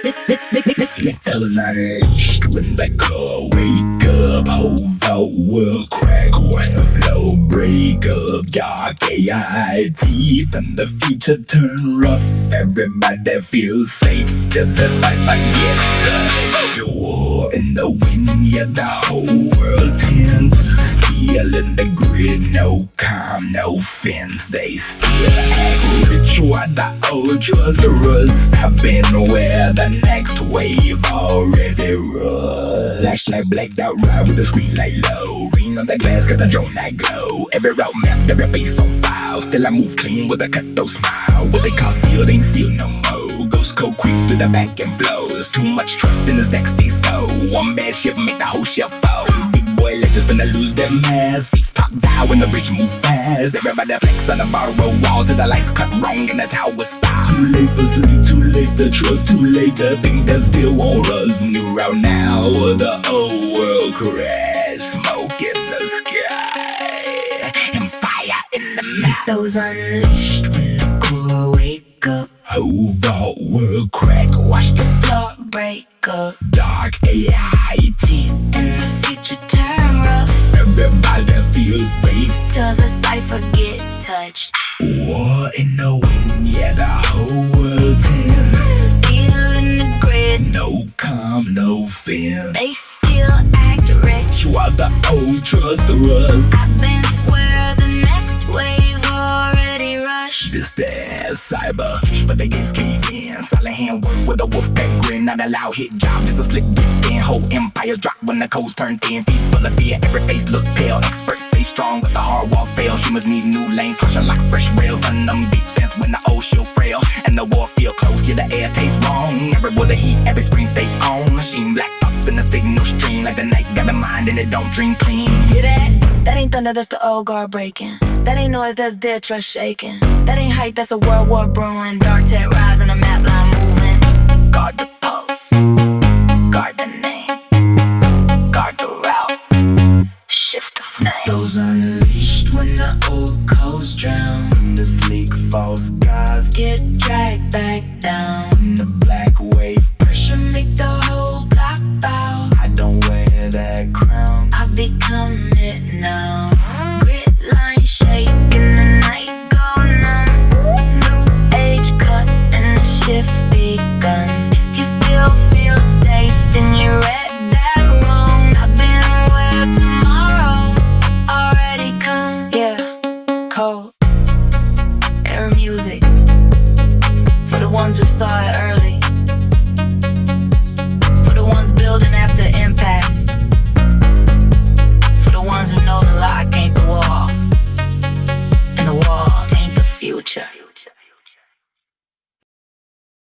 Mythos Unleashed. When the core wake up, whole vault will crack. Watch the flow break up. Dark AI teeth and the future turn rough. Everybody feels safe till the Cipher get touched. War in the wind, yeah, the whole world tense. Still in the grid, no calm, no fence. They still act rich while the ultras rust. I've been where the next wave already runs. Flashlight blacked out, ride with the Screenlight low. Rain on the glass, got the drone that glow. Every route map, every face on file. Still I move clean with a Cutthroat smile. What they call sealed ain't still no more. Ghost code creep through the Backend flows. Too much trust in this next day, so one bad ship make the whole ship fall. Big boy legends finna lose their mask. Safe top down when the bridge move fast. Everybody flex on the borrowed wall till the lights cut wrong and the tower stop. Too late for sleep, too late to trust, too late to think that still want us. New route now, the whole world crash. Smoke in the sky and fire in the mouth. Mythos unleashed when the core wake up. Whole vault world crack, watch the Floor break up. dark AI teeth. And the future turn rough Everybody feels safe. till the Cipher get touched. War in the wind, yeah, the whole world tense. Still in the grid, No calm, no fence. they still act rich. While the old trust rust. I've been where the next wave already rushed. This that cyber for the gates cave in. Solid handwork with a wolf pack grin. Not a loud hit job, this a slick weekend. Whole empires drop when the codes turn thin. Feet full of fear, every face look pale. Experts say strong, but the hard walls fail. Humans need new lanes, harsher locks, fresh rails. Unknown defense when the old shield frail. And the war feel close, yeah, the air tastes wrong. Every the heat, every screen stay on. Machine black thoughts in the signal stream. Like the night got a mind and it don't dream clean. Hear that? That ain't thunder, that's the old guard breaking. That ain't noise, that's dead trust shaking. That ain't hype, that's a world war brewing. Dark tech rise on a map line moving.